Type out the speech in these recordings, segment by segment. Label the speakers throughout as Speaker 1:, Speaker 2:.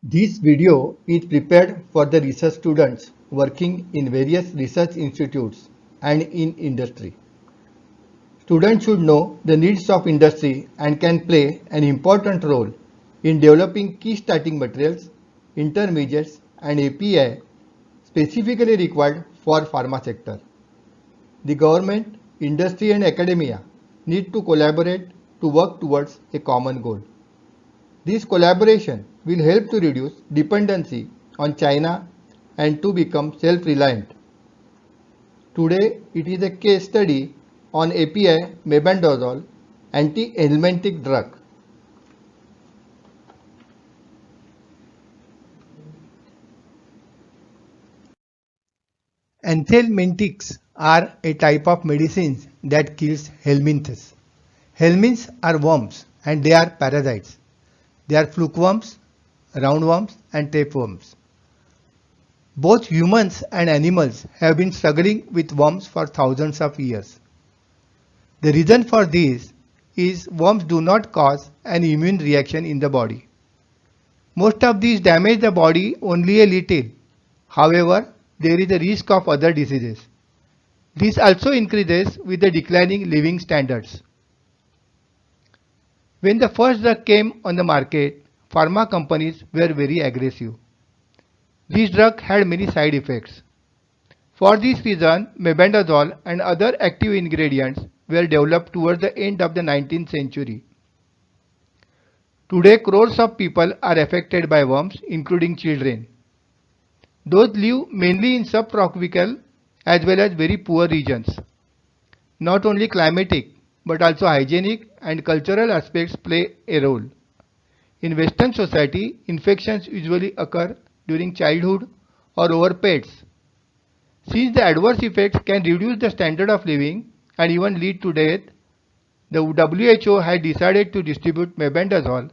Speaker 1: This video is prepared for the research students working in various research institutes and in industry. Students should know the needs of industry and can play an important role in developing key starting materials, intermediates and API specifically required for pharma sector. The government, industry and academia need to collaborate to work towards a common goal. This collaboration will help to reduce dependency on China and to become self-reliant. Today, it is a case study on API mebendazole, anti-helminthic drug. Anthelmintics are a type of medicines that kills helminths. Helminths are worms and they are parasites. They are flukeworms, roundworms and tapeworms. Both humans and animals have been struggling with worms for thousands of years. The reason for this is worms do not cause an immune reaction in the body. Most of these damage the body only a little. However, there is a risk of other diseases. This also increases with the declining living standards. When the first drug came on the market, pharma companies were very aggressive. This drug had many side effects. For this reason, mebendazole and other active ingredients were developed towards the end of the 19th century. Today, crores of people are affected by worms, including children. Those live mainly in subtropical as well as very poor regions. Not only climatic, but also hygienic and cultural aspects play a role. In Western society, infections usually occur during childhood or over pets. Since the adverse effects can reduce the standard of living and even lead to death, the WHO has decided to distribute mebendazole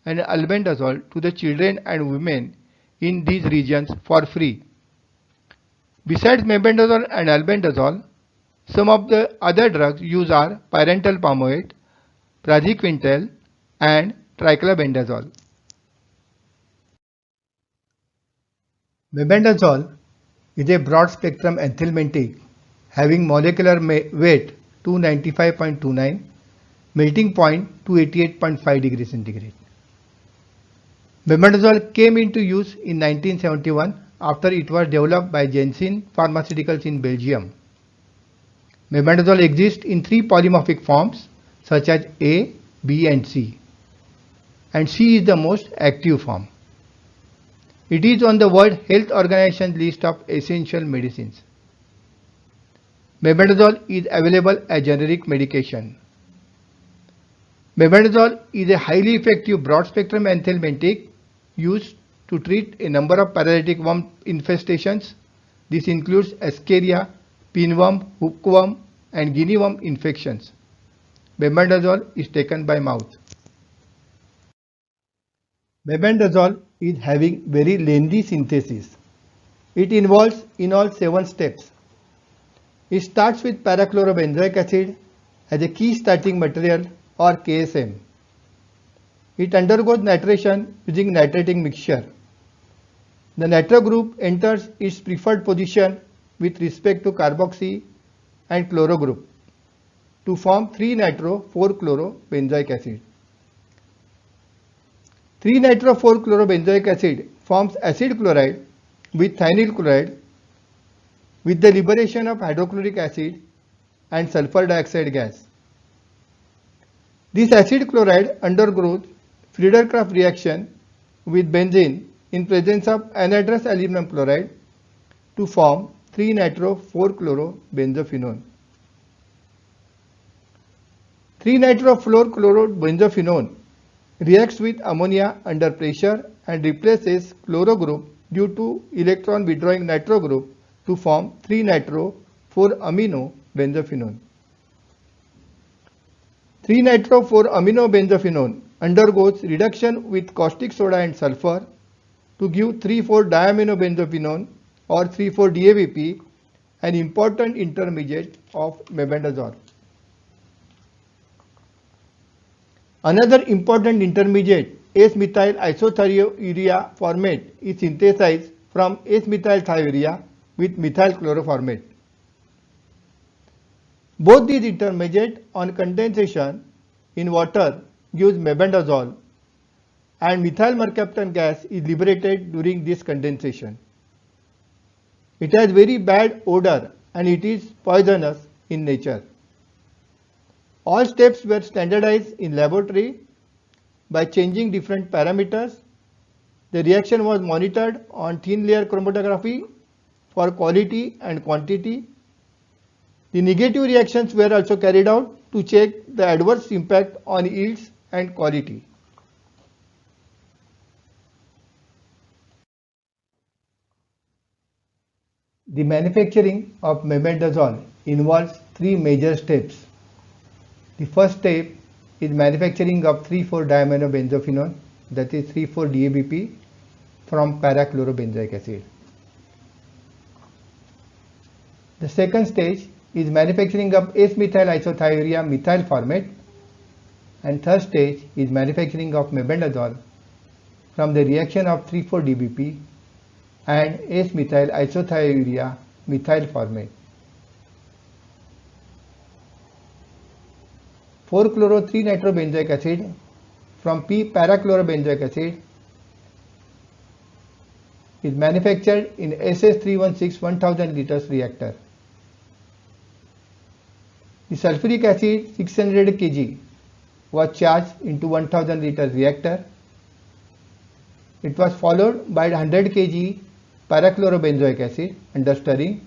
Speaker 1: and albendazole to the children and women in these regions for free. Besides mebendazole and albendazole, some of the other drugs used are pyrantel palmate, praziquantel and triclabendazole. Mebendazole is a broad-spectrum anthelmintic having molecular weight 295.29, melting point 288.5 degrees centigrade. Mebendazole came into use in 1971 after it was developed by Janssen Pharmaceuticals in Belgium. Mebendazole exists in three polymorphic forms such as A, B and C, and C is the most active form. It is on the World Health Organization list of essential medicines. Mebendazole is available as generic medication. Mebendazole is a highly effective broad-spectrum anthelmintic used to treat a number of parasitic worm infestations. This includes Escherichia, pinworm, hookworm and guinea worm infections. Mebendazole is taken by mouth. Mebendazole is having very lengthy synthesis. It involves in all 7 steps. It starts with parachlorobenzoic acid as a key starting material or KSM. It undergoes nitration using nitrating mixture. The nitro group enters its preferred position with respect to carboxy and chloro group to form 3-nitro-4-chlorobenzoic acid. 3-nitro-4-chlorobenzoic acid forms acid chloride with thionyl chloride with the liberation of hydrochloric acid and sulfur dioxide gas. This acid chloride undergoes Friedel-Crafts reaction with benzene in presence of anhydrous aluminum chloride to form 3-nitro-4-chlorobenzophenone. 3-nitro-4-chlorobenzophenone reacts with ammonia under pressure and replaces chloro group due to electron withdrawing nitro group to form 3-nitro-4-aminobenzophenone. 3-nitro-4-aminobenzophenone undergoes reduction with caustic soda and sulfur to give 3,4-diaminobenzophenone or 3,4-DABP, an important intermediate of mebendazole. Another important intermediate S-methyl isothiourea formate is synthesized from S-methyl thiourea with methyl chloroformate. Both these intermediate on condensation in water gives mebendazole, and methyl mercaptan gas is liberated during this condensation. It has very bad odor and it is poisonous in nature. All steps were standardized in laboratory by changing different parameters. The reaction was monitored on thin layer chromatography for quality and quantity. The negative reactions were also carried out to check the adverse impact on yields and quality. The manufacturing of mebendazole involves three major steps. The first step is manufacturing of 3,4-diaminobenzophenone, that is 3,4-DABP, from parachlorobenzoic acid. The second stage is manufacturing of S-methyl isothiourea methyl formate, and third stage is manufacturing of mebendazole from the reaction of 3,4-DBP and S-methyl isothiourea methyl formate. 4-chloro-3-nitrobenzoic acid from p-parachlorobenzoic acid is manufactured in SS316 1000 liters reactor. The sulfuric acid 600 kg was charged into 1000 liters reactor. It was followed by 100 kg parachlorobenzoic acid under stirring.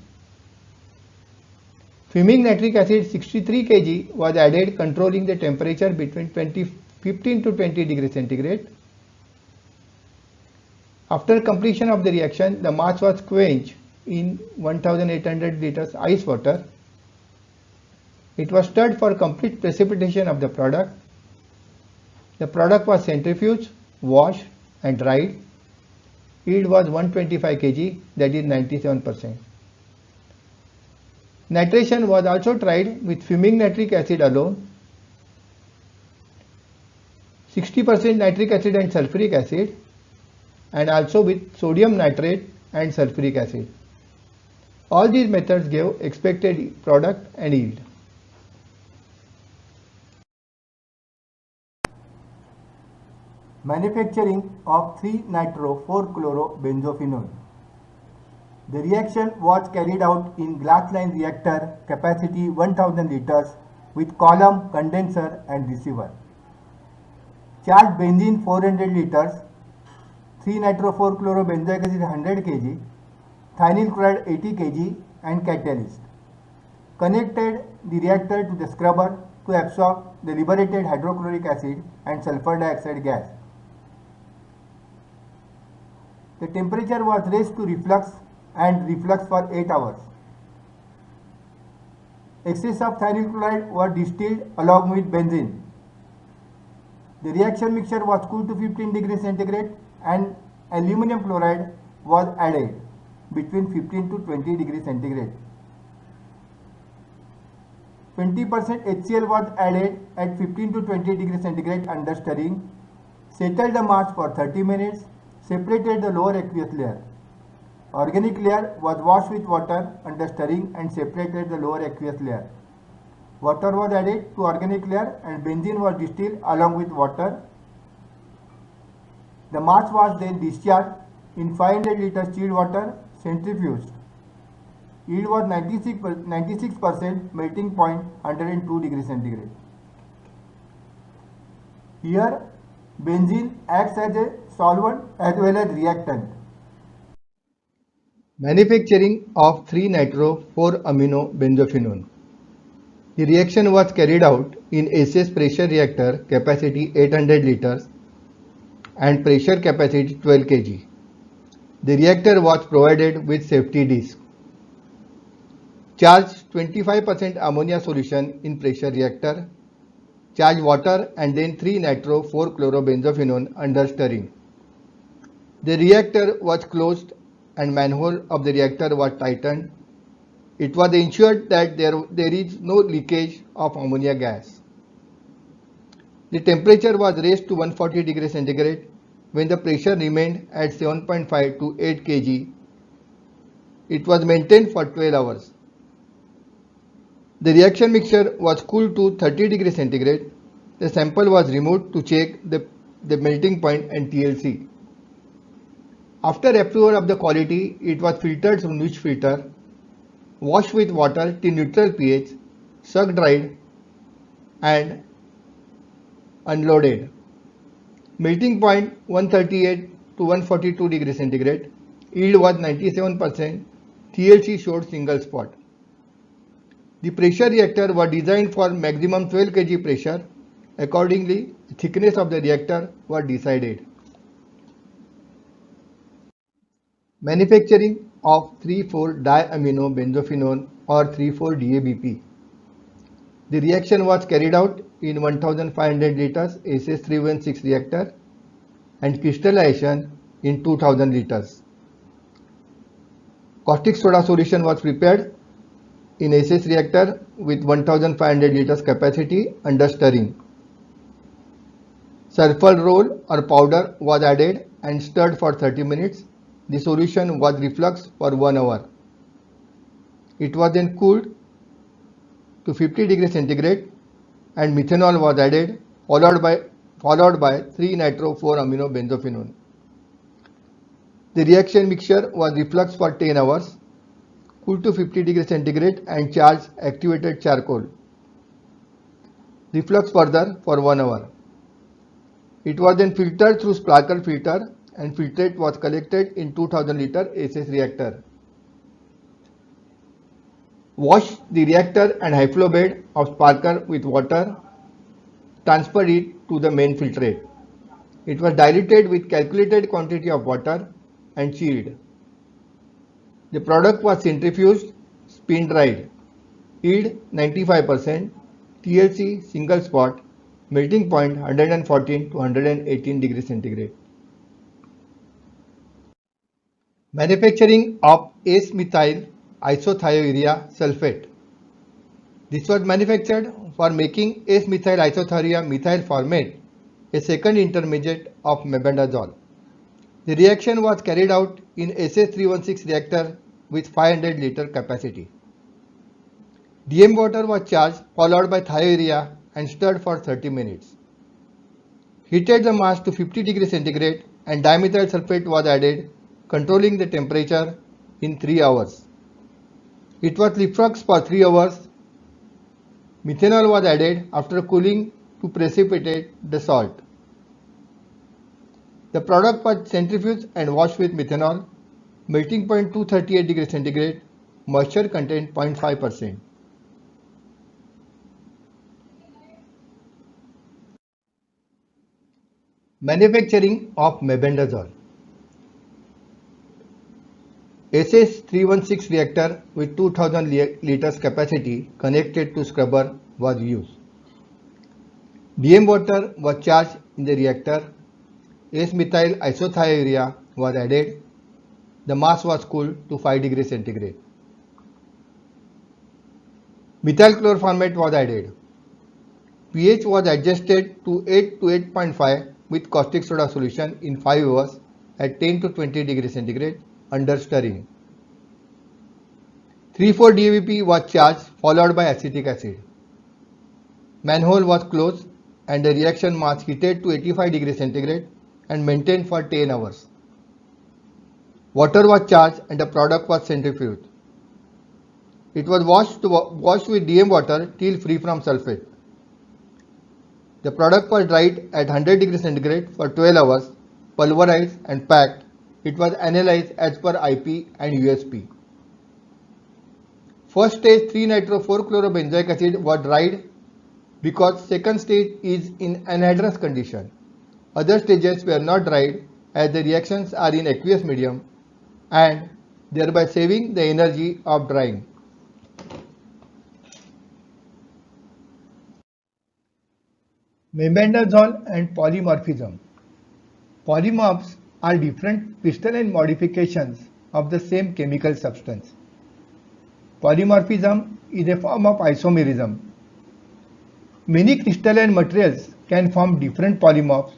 Speaker 1: Fuming nitric acid 63 kg was added, controlling the temperature between 15 to 20 degrees centigrade. After completion of the reaction, the mass was quenched in 1800 liters ice water. It was stirred for complete precipitation of the product. The product was centrifuged, washed and dried. Yield was 125 kg, that is 97%. Nitration was also tried with fuming nitric acid alone, 60% nitric acid and sulfuric acid, and also with sodium nitrate and sulfuric acid. All these methods gave expected product and yield.
Speaker 2: Manufacturing of 3-nitro-4-chloro-benzophenone. The reaction was carried out in glass-line reactor, capacity 1000 liters, with column, condenser and receiver. Charged benzene 400 liters, 3-nitro-4-chlorobenzoic acid 100 kg, thionyl chloride 80 kg and catalyst. Connected the reactor to the scrubber to absorb the liberated hydrochloric acid and sulfur dioxide gas. The temperature was raised to reflux and reflux for 8 hours. Excess of thionyl chloride was distilled along with benzene. The reaction mixture was cooled to 15 degrees centigrade and aluminum chloride was added between 15 to 20 degrees centigrade. 20% HCl was added at 15 to 20 degrees centigrade under stirring, settled the mass for 30 minutes, separated the lower aqueous layer. Organic layer was washed with water under stirring and separated the lower aqueous layer. Water was added to organic layer and benzene was distilled along with water. The mass was then discharged in 500 liters chilled water, centrifuged. Yield was 96%, melting point 102 degrees centigrade. Here, benzene acts as a solvent as well as reactant.
Speaker 1: Manufacturing of 3-nitro-4-amino-benzophenone. The reaction was carried out in SS pressure reactor, capacity 800 liters and pressure capacity 12 kg. The reactor was provided with safety disc. Charge 25% ammonia solution in pressure reactor. Charge water and then 3-nitro-4-chlorobenzophenone under stirring. The reactor was closed and manhole of the reactor was tightened. It was ensured that there is no leakage of ammonia gas. The temperature was raised to 140 degrees centigrade when the pressure remained at 7.5 to 8 kg. It was maintained for 12 hours. The reaction mixture was cooled to 30 degrees centigrade. The sample was removed to check the melting point and TLC. After approval of the quality, it was filtered through niche filter, washed with water till neutral pH, suck dried and unloaded. Melting point 138 to 142 degrees centigrade. Yield was 97%. TLC showed single spot. The pressure reactor was designed for maximum 12 kg pressure. Accordingly, the thickness of the reactor was decided. Manufacturing of 3,4-diaminobenzophenone or 3,4-DABP. The reaction was carried out in 1500 liters SS316 reactor and crystallization in 2000 liters. Caustic soda solution was prepared in SS reactor with 1500 liters capacity under stirring. Sulfur roll or powder was added and stirred for 30 minutes. The solution was refluxed for 1 hour. It was then cooled to 50 degrees centigrade and methanol was added, followed by 3-nitro-4-aminobenzophenone. The reaction mixture was refluxed for 10 hours, cooled to 50 degrees centigrade and charged activated charcoal. Reflux further for 1 hour. It was then filtered through sparkle filter and filtrate was collected in 2000 liter SS reactor. Wash the reactor and high flow bed of sparkle with water. Transfer it to the main filtrate. It was diluted with calculated quantity of water and chilled. The product was centrifuged, spin dried. Yield 95%, TLC single spot, melting point 114 to 118 degrees centigrade. Manufacturing of S-methyl isothiourea sulfate. This was manufactured for making S-methyl isothiourea methyl formate, a second intermediate of mebendazole. The reaction was carried out in SS316 reactor with 500 liter capacity. DM water was charged, followed by thiourea and stirred for 30 minutes. Heated the mass to 50 degrees centigrade and dimethyl sulfate was added, controlling the temperature in 3 hours. It was refluxed for 3 hours. Methanol was added after cooling to precipitate the salt. The product was centrifuged and washed with methanol, melting point 238 degrees centigrade, moisture content 0.5%. Manufacturing of mebendazole. SS316 reactor with 2000 liters capacity connected to scrubber was used. DM water was charged in the reactor. S-methyl isothiourea was added. The mass was cooled to 5 degrees centigrade. Methyl chloroformate was added. pH was adjusted to 8 to 8.5 with caustic soda solution in 5 hours at 10 to 20 degrees centigrade under stirring. 3,4-DABP was charged, followed by acetic acid. Manhole was closed and the reaction mass heated to 85 degrees centigrade and maintained for 10 hours. Water was charged and the product was centrifuged. It was washed with DM water till free from sulfate. The product was dried at 100 degrees centigrade for 12 hours, pulverized and packed. It was analyzed as per IP and USP. First stage 3-nitro-4-chlorobenzoic acid was dried because second stage is in anhydrous condition. Other stages were not dried as the reactions are in aqueous medium and thereby saving the energy of drying. Mebendazole and polymorphism. Polymorphs are different crystalline modifications of the same chemical substance. Polymorphism is a form of isomerism. Many crystalline materials can form different polymorphs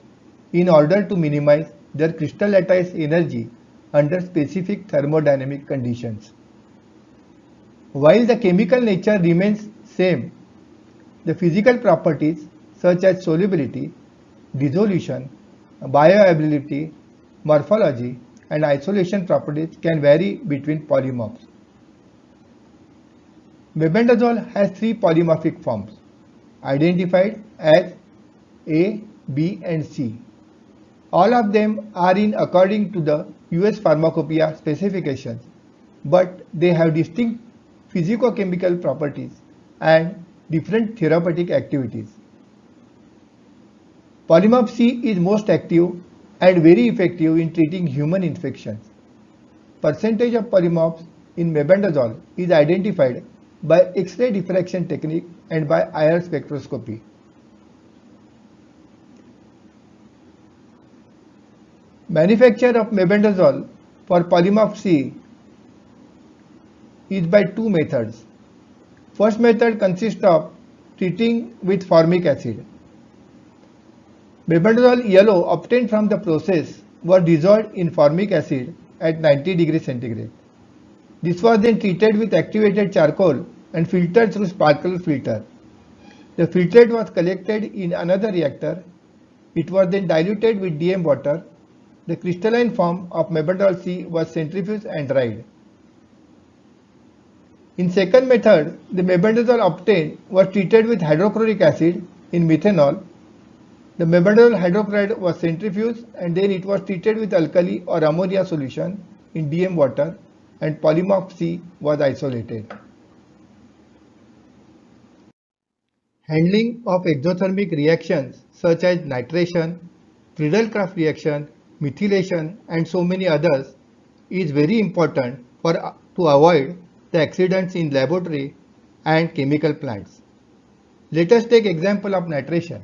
Speaker 1: in order to minimize their crystal lattice energy under specific thermodynamic conditions. While the chemical nature remains same, the physical properties such as solubility, dissolution, bioavailability, morphology, and isolation properties can vary between polymorphs. Mebendazole has three polymorphic forms, identified as A, B, and C. All of them are in according to the US Pharmacopoeia specifications, but they have distinct physicochemical properties and different therapeutic activities. Polymorph C is most active and very effective in treating human infections. Percentage of polymorphs in mebendazole is identified by X-ray diffraction technique and by IR spectroscopy. Manufacture of mebendazole for polymorph C is by two methods. First method consists of treating with formic acid. Mebendazole yellow obtained from the process was dissolved in formic acid at 90 degrees centigrade. This was then treated with activated charcoal and filtered through sparkle filter. The filtrate was collected in another reactor. It was then diluted with DM water. The crystalline form of mebendazole C was centrifuged and dried. In second method, the mebendazole obtained was treated with hydrochloric acid in methanol. The mebendazole hydrochloride was centrifuged and then it was treated with alkali or ammonia solution in DM water and polymorph C was isolated. Handling of exothermic reactions such as nitration, Friedel-Crafts reaction, methylation and so many others is very important to avoid the accidents in laboratory and chemical plants. Let us take example of nitration.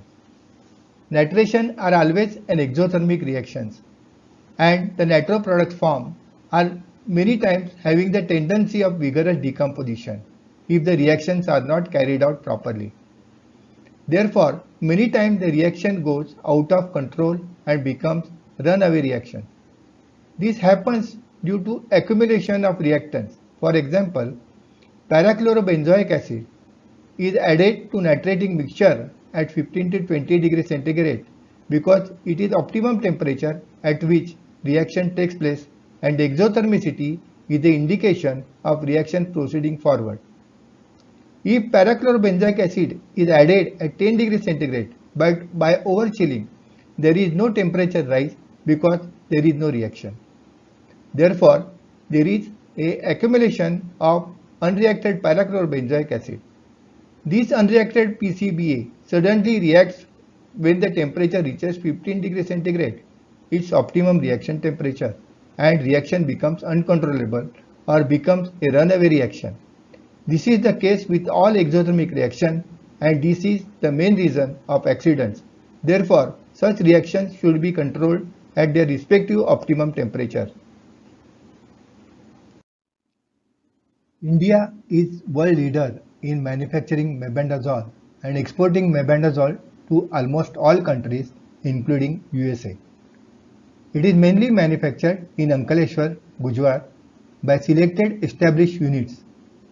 Speaker 1: Nitration are always an exothermic reactions and the nitro products formed are many times having the tendency of vigorous decomposition if the reactions are not carried out properly. Therefore, many times the reaction goes out of control and becomes runaway reaction. This happens due to accumulation of reactants. For example, parachlorobenzoic acid is added to nitrating mixture at 15 to 20 degrees centigrade because it is optimum temperature at which reaction takes place and exothermicity is the indication of reaction proceeding forward. If parachlorobenzoic acid is added at 10 degrees centigrade but by overchilling, there is no temperature rise because there is no reaction. Therefore, there is a accumulation of unreacted parachlorobenzoic acid. This unreacted PCBA suddenly reacts when the temperature reaches 15 degrees centigrade, its optimum reaction temperature, and reaction becomes uncontrollable or becomes a runaway reaction. This is the case with all exothermic reactions and this is the main reason of accidents. Therefore, such reactions should be controlled at their respective optimum temperature. India is world leader in manufacturing mebendazole and exporting mebendazole to almost all countries including USA. It is mainly manufactured in Ankleshwar, Gujarat by selected established units.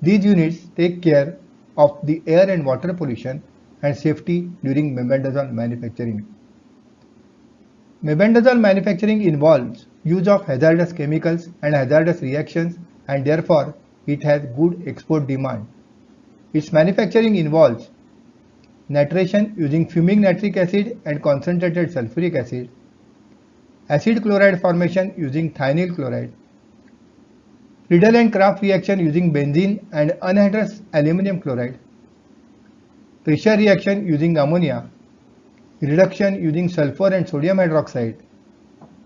Speaker 1: These units take care of the air and water pollution and safety during mebendazole manufacturing. Mebendazole manufacturing involves use of hazardous chemicals and hazardous reactions and therefore it has good export demand. Its manufacturing involves nitration using fuming nitric acid and concentrated sulfuric acid, acid chloride formation using thionyl chloride, Friedel and Crafts reaction using benzene and anhydrous aluminum chloride, pressure reaction using ammonia, reduction using sulfur and sodium hydroxide,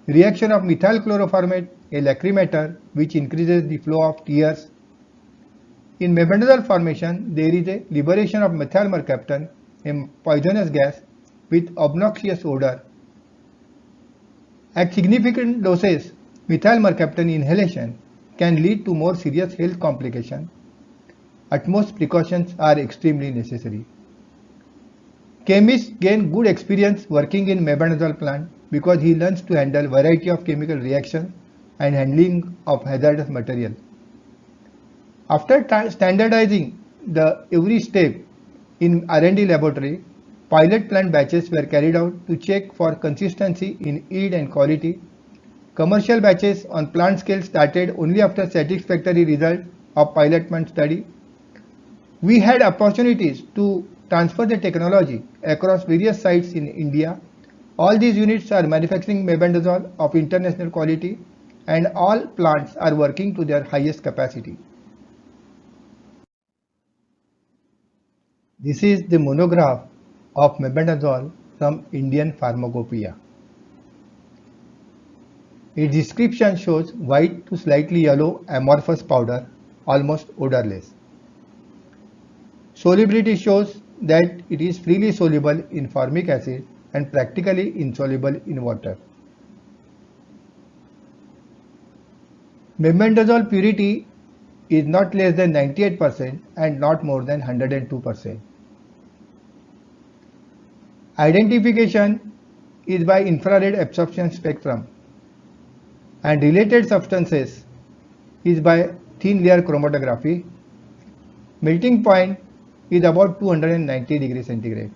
Speaker 1: reaction of methyl chloroformate, a lacrimator which increases the flow of tears. In mebendazole formation, there is a liberation of methyl mercaptan, a poisonous gas with obnoxious odor. At significant doses, methyl mercaptan inhalation can lead to more serious health complications. Utmost precautions are extremely necessary. Chemists gain good experience working in mebendazole plant because he learns to handle variety of chemical reactions and handling of hazardous material. After standardizing the every step in R&D laboratory, pilot plant batches were carried out to check for consistency in yield and quality. Commercial batches on plant scale started only after satisfactory result of pilot plant study. We had opportunities to transfer the technology across various sites in India. All these units are manufacturing mebendazole of international quality and all plants are working to their highest capacity. This is the monograph of mebendazole from Indian Pharmacopoeia. Its description shows white to slightly yellow amorphous powder, almost odorless. Solubility shows that it is freely soluble in formic acid and practically insoluble in water. Mebendazole purity is not less than 98% and not more than 102%. Identification is by infrared absorption spectrum and related substances is by thin layer chromatography. Melting point is about 290 degrees centigrade.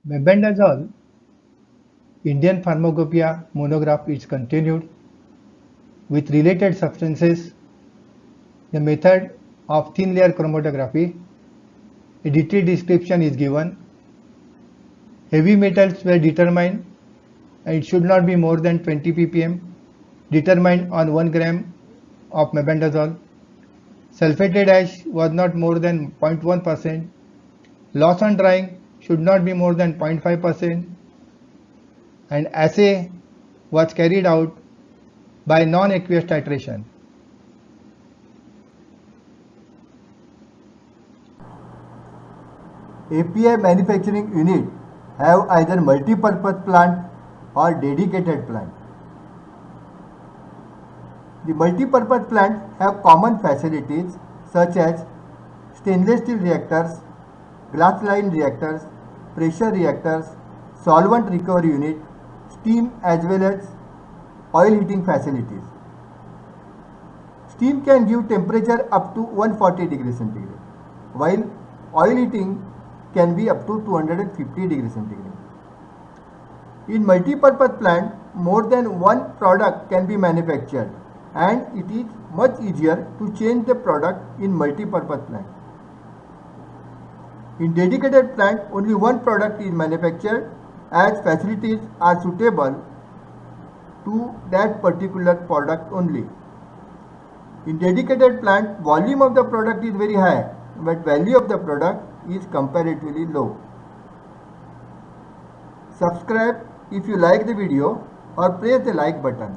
Speaker 1: Mebendazole Indian Pharmacopoeia monograph is continued with related substances. The method of thin layer chromatography. A detailed description is given. Heavy metals were determined and it should not be more than 20 ppm, determined on 1 gram of mebendazole. Sulfated ash was not more than 0.1%. Loss on drying should not be more than 0.5%. And assay was carried out by non-aqueous titration.
Speaker 2: API manufacturing unit have either multi-purpose plant or dedicated plant. The multi-purpose plants have common facilities such as stainless steel reactors, glass line reactors, pressure reactors, solvent recovery unit, steam as well as oil heating facilities. Steam can give temperature up to 140 degrees centigrade, while oil heating can be up to 250 degrees centigrade. In multi-purpose plant, more than one product can be manufactured and it is much easier to change the product in multi-purpose plant. In dedicated plant, only one product is manufactured as facilities are suitable to that particular product only. In dedicated plant, volume of the product is very high, but value of the product is comparatively low. Subscribe if you like the video or press the like button.